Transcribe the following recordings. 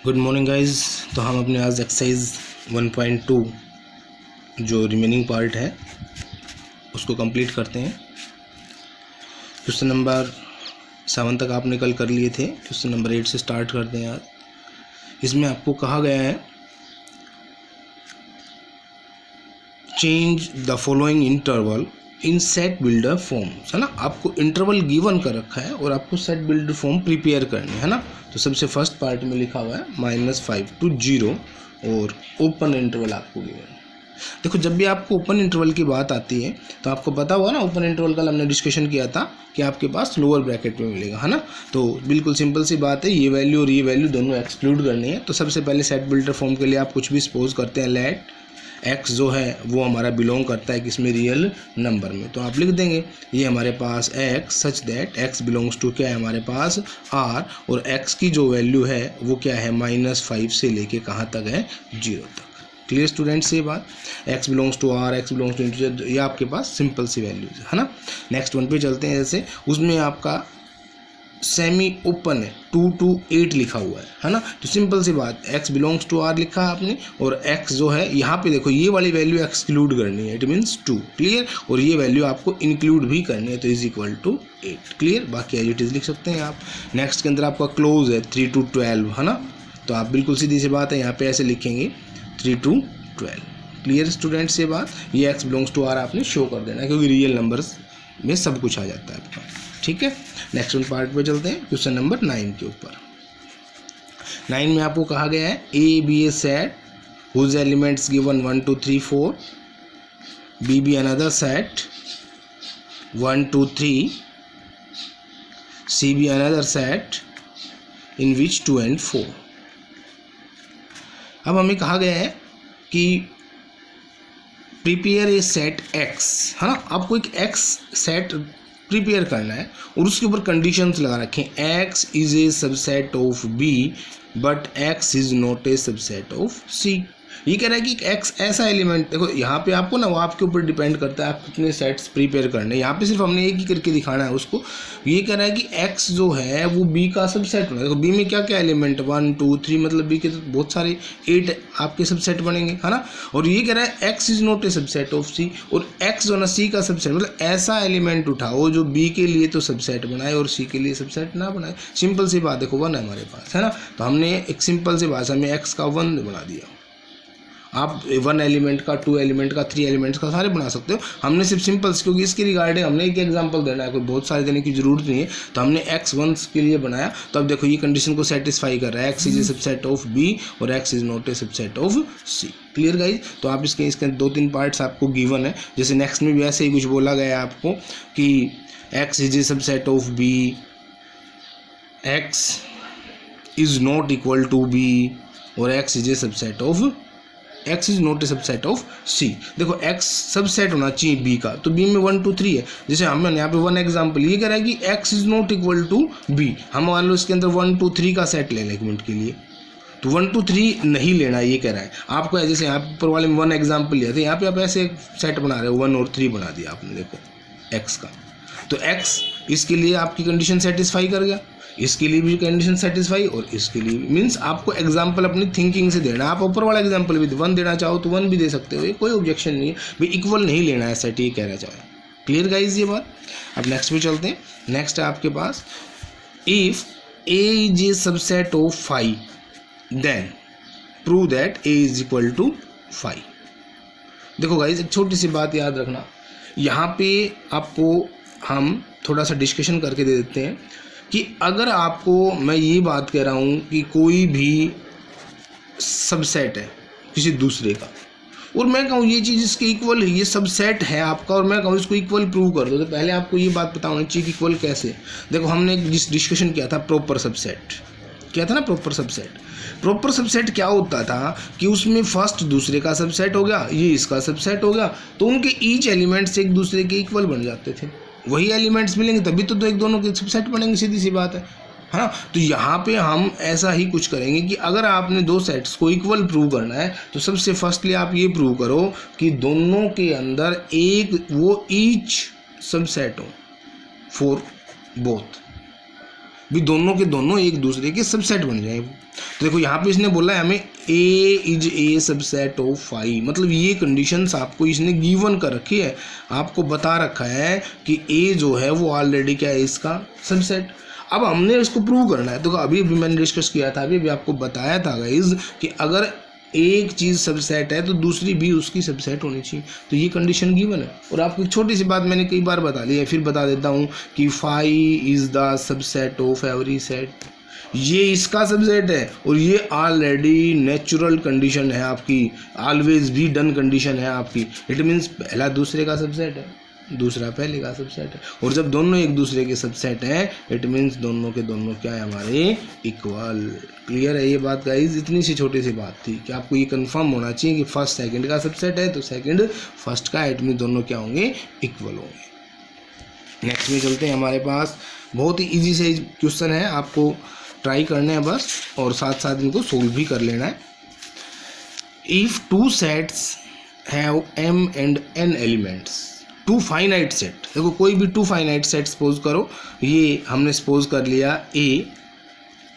Good morning guys. तो हम अपने आज एक्सरसाइज 1.2 जो रिमेनिंग पार्ट है उसको कंप्लीट करते हैं। क्वेश्चन नंबर 7 तक आपने कल कर लिए थे, क्वेश्चन नंबर 8 से स्टार्ट करते हैं आज। इसमें आपको कहा गया है change the following interval in set builder form, है ना। आपको इंटरवल गिवन कर रखा है और आपको सेट बिल्डर फॉर्म प्रिपेयर करनी है ना। तो सबसे फर्स्ट पार्ट में लिखा हुआ है -5 to 0 और ओपन इंटरवल आपको गिवन है। देखो, जब भी आपको ओपन इंटरवल की बात आती है तो आपको पता हुआ ना, ओपन इंटरवल का हमने डिस्कशन किया था कि आपके पास लोअर ब्रैकेट में मिलेगा, है ना। तो बिल्कुल सिंपल सी बात है, ये वैल्यू और ये वैल्यू दोनों एक्सक्लूड करनी है। तो सबसे पहले सेट बिल्डर फॉर्म के लिए आप कुछ भी सपोज करते हैं, लेट x जो है वो हमारा बिलोंग करता है किसमें, रियल नंबर में। तो आप लिख देंगे ये हमारे पास x such that x belongs to क्या है हमारे पास r, और x की जो वैल्यू है वो क्या है -5 से लेके कहाँ तक है, 0 तक। क्लियर स्टूडेंट्स, ये बात x belongs to r, x belongs to integer, ये आपके पास सिंपल सी वैल्यूज है ना। नेक्स्ट वन पे चलते हैं। जैसे उसमें आपका सेमी ओपन है, 2 to 8 लिखा हुआ है ना। तो सिंपल सी बात, x बिलोंग्स टू r लिखा है आपने, और x जो है यहाँ पे देखो ये वाली वैल्यू एक्सक्लूड करनी है, इट मीन्स 2। क्लियर, और ये वैल्यू आपको इंक्लूड भी करनी है, तो इज इक्वल टू 8। क्लियर, बाकी एज इट इज लिख सकते हैं आप। नेक्स्ट के अंदर आपका क्लोज है 3 to 12, है ना। तो आप बिल्कुल सीधी सी बात है, यहाँ पे ऐसे लिखेंगे 3 to 12। क्लियर स्टूडेंट्स, ये बात, ये x बिलोंग्स टू r आपने शो कर देना है क्योंकि रियल नंबर्स में सब कुछ आ जाता है आपका। ठीक है, नेक्स्ट वन पार्ट पे चलते हैं, क्वेश्चन नंबर 9 के ऊपर। 9 में आपको कहा गया है A be a set whose elements given 1 2 3 4, B be another set 1 2 3, C be another set in which 2 and 4। अब हमें कहा गया है कि प्रिपेयर ए सेट x, है ना। आपको एक x सेट प्रिपेयर करना है और उसके ऊपर कंडीशंस लगा रखें, x is a subset of b but x is not a subset of c। ये कह रहा है कि x ऐसा एलिमेंट, देखो यहाँ पे आपको ना वो आपके ऊपर डिपेंड करता है आप कितने सेट्स प्रिपेयर करने, यहाँ पे सिर्फ हमने एक ही करके दिखाना है उसको। ये कह रहा है कि x जो है वो b का सबसेट होना है। देखो b में क्या क्या एलिमेंट, 1 2 3, मतलब b के तो बहुत सारे 8 आपके सबसेट बनेंगे, है ना। और ये कह रहा है x is not a subset of c, और x जो ना c का सबसेट, मतलब ऐसा एलिमेंट उठाओ जो b के लिए तो सबसेट बनाए और c के लिए सबसेट ना बनाए। सिंपल सी बात, देखो 1 है हमारे पास, है ना। तो हमने एक सिंपल सी भाषा में x का 1 बना दिया। आप 1 एलिमेंट का, 2 एलिमेंट का, 3 एलिमेंट्स का सारे बना सकते हो। हमने सिर्फ सिंपल, क्योंकि इसके रिगार्डिंग हमने एक एग्जांपल देना है, कोई बहुत सारे देने की जरूरत नहीं है, तो हमने x1 के लिए बनाया। तो अब देखो ये कंडीशन को सेटिस्फाई कर रहा है, x is a subset of b और x is not a subset of c। Clear guys, तो आप इसके 2-3 पार्ट्स आपको गिवन है। जैसे नेक्स्ट में भी ऐसे ही कुछ बोला गया है आपको कि x is a subset of b, x is not equal to b और x is a subset of x is not a subset of c। देखो x सबसेट होना चाहिए b का, तो b में 1 2 3 है। जैसे हमने यहाँ पे 1 एग्जांपल ये कह रहा है कि x is not equal to b, हम मान लो इसके अंदर 1 2 3 का सेट ले लें 1 मिनट के लिए, तो 1 2 3 नहीं लेना, ये कह रहा है आपको। जैसे यहाँ ऊपर वाले में 1 एग्जाम्पल लिया था, यहाँ पे आप ऐसे सेट बना रहे हो, 1 और 3 बना दिया आपने, देखो x का। तो x इसके लिए आपकी कंडीशन सेटिस्फाई कर गया, इसके लिए भी कंडीशन सेटिस्फाई, और इसके लिए भी। मीन्स आपको एग्जांपल अपनी थिंकिंग से देना। आप ऊपर वाला एग्जांपल भी 1 देना चाहो तो 1 भी दे सकते हो, ये कोई ऑब्जेक्शन नहीं है भाई, इक्वल नहीं लेना है सेट, ये कहना चाहे। क्लियर गाइज, ये बात। अब नेक्स्ट पे चलते हैं। नेक्स्ट है आपके पास if a is a subset of 5 then prove that a is equal to 5। देखो गाइज, एक छोटी सी बात याद रखना, यहाँ पे आपको हम थोड़ा सा डिस्कशन करके दे देते हैं कि अगर आपको मैं ये बात कह रहा हूँ कि कोई भी सबसेट है किसी दूसरे का, और मैं कहूँ ये चीज़ इसके इक्वल है, ये सबसेट है आपका, और मैं कहूँ इसको इक्वल प्रूव कर दो, तो पहले आपको ये बात पता होनी चाहिए कि इक्वल कैसे। देखो हमने जिस डिस्कशन किया था प्रॉपर सबसेट, क्या था ना प्रॉपर सबसेट। प्रॉपर सबसेट क्या होता था कि उसमें फर्स्ट दूसरे का सबसेट हो गया, ये इसका सबसेट हो गया, तो उनके ईच एलिमेंट्स एक दूसरे के इक्वल बन जाते थे। वही एलिमेंट्स मिलेंगे तभी तो एक दोनों के सबसेट बनेंगे, सीधी सी बात है ना। तो यहाँ पे हम ऐसा ही कुछ करेंगे कि अगर आपने 2 सेट्स को इक्वल प्रूव करना है तो सबसे फर्स्टली आप ये प्रूव करो कि दोनों के अंदर एक वो ईच सबसेट हो फॉर बोथ। भी दोनों के दोनों एक दूसरे के सबसेट बन जाए। तो देखो यहाँ पे इसने बोला है हमें A is a subset of phi, मतलब ये कंडीशंस आपको इसने गिवन कर रखी है, आपको बता रखा है कि A जो है वो ऑलरेडी क्या है इसका सबसेट। अब हमने इसको प्रूव करना है। तो अभी मैंने डिस्कस किया था, अभी आपको बताया था गाइज कि अगर एक चीज़ सबसेट है तो दूसरी भी उसकी सबसेट होनी चाहिए, तो ये कंडीशन गिवन है। और आपको एक छोटी सी बात मैंने कई बार बता ली है, फिर बता देता हूँ कि phi is the subset of every set, ये इसका सबसेट है और ये ऑलरेडी नेचुरल कंडीशन है आपकी, ऑलवेज भी डन कंडीशन है आपकी। इट मीन्स पहला दूसरे का सबसेट है, दूसरा पहले का सबसेट है, और जब दोनों एक दूसरे के सबसेट हैं इट मीन्स दोनों के दोनों क्या है हमारे इक्वल। क्लियर है ये बात गाइज? इतनी सी छोटी सी बात थी कि आपको ये कंफर्म होना चाहिए कि फर्स्ट सेकंड का सबसेट है तो सेकंड फर्स्ट का, इट मीन्स दोनों क्या होंगे इक्वल होंगे। नेक्स्ट में चलते हैं, हमारे पास बहुत ही ईजी से क्वेश्चन है, आपको ट्राई करने हैं बस और साथ साथ इनको सोल्व भी कर लेना है। If two sets have m and n elements, two finite set, देखो कोई भी टू फाइनाइट सेट सपोज करो, ये हमने सपोज कर लिया A,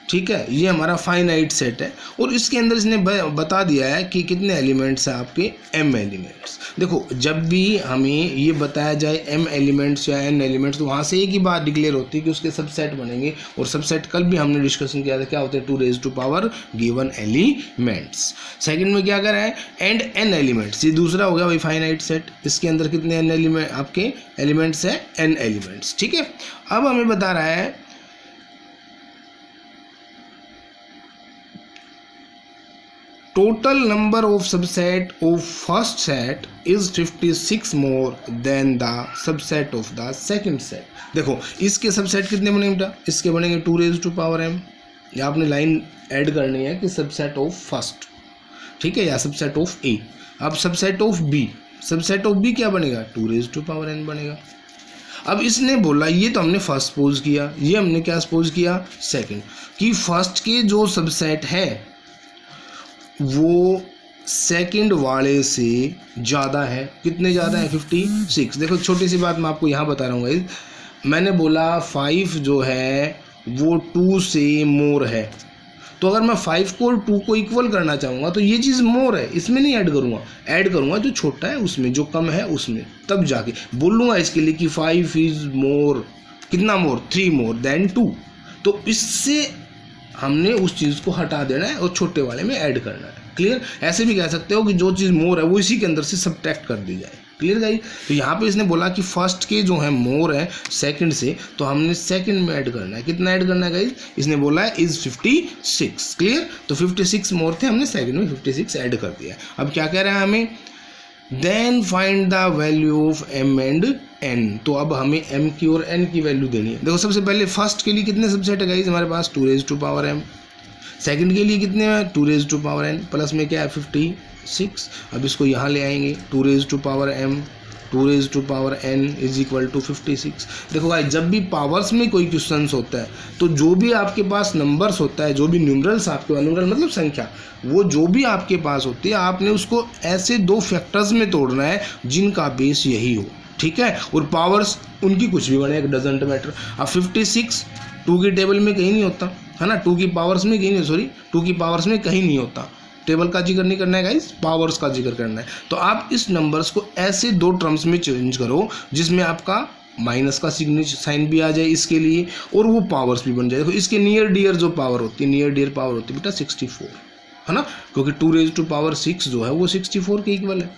ठीक है, ये हमारा फाइनाइट सेट है और इसके अंदर इसने बता दिया है कि कितने एलिमेंट्स हैं आपके m एलिमेंट्स। देखो जब भी हमें ये बताया जाए m एलिमेंट्स या n एलिमेंट्स तो वहाँ से एक ही बात डिक्लेयर होती है कि उसके सबसेट बनेंगे, और सबसेट कल भी हमने डिस्कशन किया था क्या होते हैं, 2 raised to power given elements. Second में क्या कर रहा है, एंड n एलिमेंट्स, ये दूसरा हो गया भाई फाइनाइट सेट, इसके अंदर कितने n एलिमेंट आपके एलिमेंट्स हैं, n एलिमेंट्स, ठीक है। अब हमें बता रहा है total number of subset of first set is 56 more than the subset of the second set। देखो इसके सबसेट कितने बनेंगे बेटा, इसके बनेंगे 2 raised to power m, या आपने लाइन ऐड करनी है कि सबसेट ऑफ फर्स्ट, ठीक है, या सबसेट ऑफ ए। अब subset of B, subset of B क्या बनेगा, 2 raised to power n बनेगा। अब इसने बोला, ये तो हमने फर्स्ट सपोज किया, ये हमने क्या सपोज किया सेकंड, कि फर्स्ट के जो सबसेट है वो सेकंड वाले से ज़्यादा है, कितने ज़्यादा है, 56। देखो छोटी सी बात मैं आपको यहाँ बता रहा हूँ गाइस, मैंने बोला 5 जो है वो 2 से मोर है, तो अगर मैं 5 को और 2 को इक्वल करना चाहूँगा तो ये चीज़ मोर है, इसमें नहीं ऐड करूँगा जो छोटा है उसमें, जो कम है उसमें, तब जाके बोलूँगा इसके लिए कि 5 इज़ मोर, कितना मोर, 3 मोर देन 2। तो इससे हमने उस चीज़ को हटा देना है और छोटे वाले में ऐड करना है। क्लियर? ऐसे भी कह सकते हो कि जो चीज़ मोर है वो इसी के अंदर से सबट्रैक्ट कर दी जाए। Clear guys? तो यहाँ पे इसने बोला कि फर्स्ट के जो है मोर है सेकंड से, तो हमने सेकंड में ऐड करना है। कितना ऐड करना है गाइस? इसने बोला है इज 56। क्लियर? तो 56 मोर थे, हमने सेकंड में 56 ऐड कर दिया। अब क्या कह रहा है हमें, then find the value of m and n। तो अब हमें m की और n की वैल्यू देनी है। देखो सबसे पहले फर्स्ट के लिए कितने सबसेट है गाइस हमारे पास, 2 raised to power m। Second के लिए कितने हैं, 2 raised to power n, plus में क्या है 56। अब इसको यहाँ ले आएंगे, 2 raised to power m 2 raised to power n is equal to 56। देखो गाइस जब भी पावर्स में कोई क्वेश्चंस होता है तो जो भी आपके पास नंबर्स होता है, जो भी न्यूमरल्स आपके, न्यूमरल मतलब संख्या, वो जो भी आपके पास होती है आपने उसको ऐसे 2 फैक्टर्स में तोड़ना है जिनका बेस यही हो, ठीक है, और पावर्स उनकी कुछ भी बने, डजंट मैटर। अब 56 2 की टेबल में कहीं नहीं होता है ना, 2 की पावर्स में कहीं नहीं, सॉरी 2 की पावर्स में कहीं नहीं होता। टेबल का जिक्र नहीं करना है गाइस, पावर्स का जिक्र करना है। तो आप इस नंबर्स को ऐसे 2 टर्म्स में चेंज करो जिसमें आपका माइनस का साइन भी आ जाए इसके लिए और वो पावर्स भी बन जाए। देखो इसके नियर डियर जो पावर होती है, नियर डियर पावर होती है बेटा 64, है ना, क्योंकि 2 raised to power 6 जो है वो 64 के इक्वल है।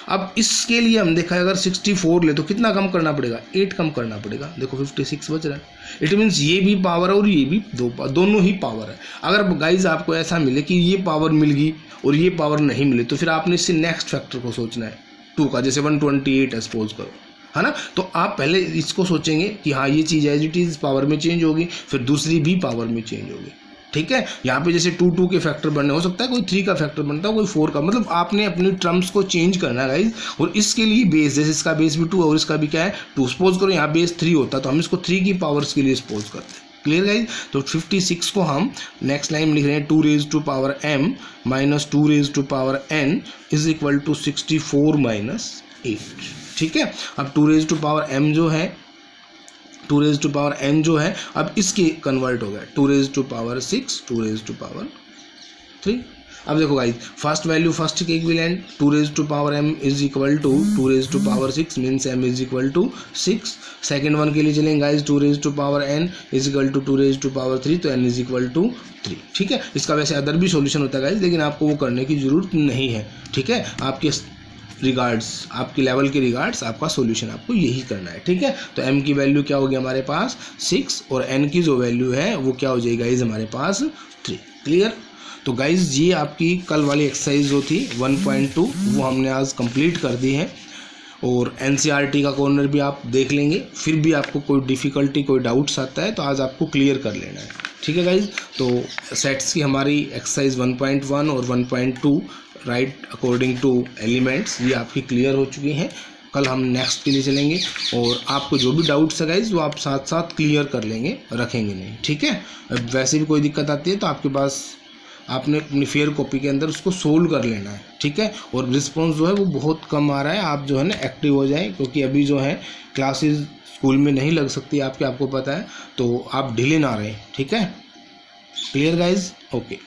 अब इसके लिए हम देखा अगर 64 ले तो कितना कम करना पड़ेगा, 8 कम करना पड़ेगा। देखो 56 बच रहा है, इट मीन्स ये भी पावर है और ये भी दोनों ही पावर है। अगर गाइज आपको ऐसा मिले कि ये पावर मिल गई और ये पावर नहीं मिले तो फिर आपने इससे नेक्स्ट फैक्टर को सोचना है 2 का, जैसे 128 है सपोज करो, है ना, तो आप पहले इसको सोचेंगे कि हाँ ये चीज़ एज इट इज़ पावर में चेंज होगी, फिर दूसरी भी पावर में चेंज होगी, ठीक है। यहाँ पे जैसे 2 के फैक्टर बनने, हो सकता है कोई 3 का फैक्टर बनता है, कोई 4 का, मतलब आपने अपनी टर्म्स को चेंज करना है गाइज। और इसके लिए बेस, जैसे इसका बेस भी 2 और इसका भी क्या है 2, सपोज करो यहाँ बेस 3 होता तो हम इसको 3 की पावर्स के लिए सपोज करते हैं। Clear guys? तो 56 को हम नेक्स्ट लाइन में लिख रहे हैं 2 raised to power m minus 2 raised to power n is equal to 64 minus 8, ठीक है। अब 2 raised to power m जो है 2 रेज टू पावर n जो है अब इसके कन्वर्ट हो गया 2 raise to power 6, 2 raise to power 3। अब देखो गाइज फर्स्ट वैल्यू फर्स्ट के equivalent 2 raise to power m is equal to 2 raise to power 6 means m is equal to 6। Second one के लिए चलेंगे guys 2 raise to power n is equal to 2 raise to power 3 तो n is equal to 3। ठीक है, इसका वैसे other भी solution होता है गाइज, लेकिन आपको वो करने की जरूरत नहीं है। ठीक है, आपके रिगार्ड्स, आपके लेवल के रिगार्ड्स आपका सॉल्यूशन आपको यही करना है। ठीक है, तो m की वैल्यू क्या होगी हमारे पास 6 और n की जो वैल्यू है वो क्या हो जाएगी गाइज हमारे पास 3। क्लियर। तो गाइज ये आपकी कल वाली एक्सरसाइज जो थी 1.2 वो हमने आज कंप्लीट कर दी है, और NCERT का कॉर्नर भी आप देख लेंगे। फिर भी आपको कोई डिफ़िकल्टी कोई डाउट्स आता है तो आज आपको क्लियर कर लेना है। ठीक है गाइज, तो सेट्स की हमारी एक्सरसाइज 1.1 और 1.2 राइट अकॉर्डिंग टू एलिमेंट्स ये आपकी क्लियर हो चुकी हैं। कल हम नेक्स्ट के लिए चलेंगे और आपको जो भी डाउट्स है गाइज वो आप साथ साथ क्लियर कर लेंगे, रखेंगे नहीं। ठीक है, वैसे भी कोई दिक्कत आती है तो आपके पास आपने अपनी फेयर कॉपी के अंदर उसको सोल्व कर लेना है। ठीक है, और रिस्पॉन्स जो है वो बहुत कम आ रहा है, आप जो है ना एक्टिव हो जाएं, क्योंकि अभी जो है क्लासेस स्कूल में नहीं लग सकती आपको पता है, तो आप ढीले ना रहें। ठीक है, क्लियर गाइज, ओके।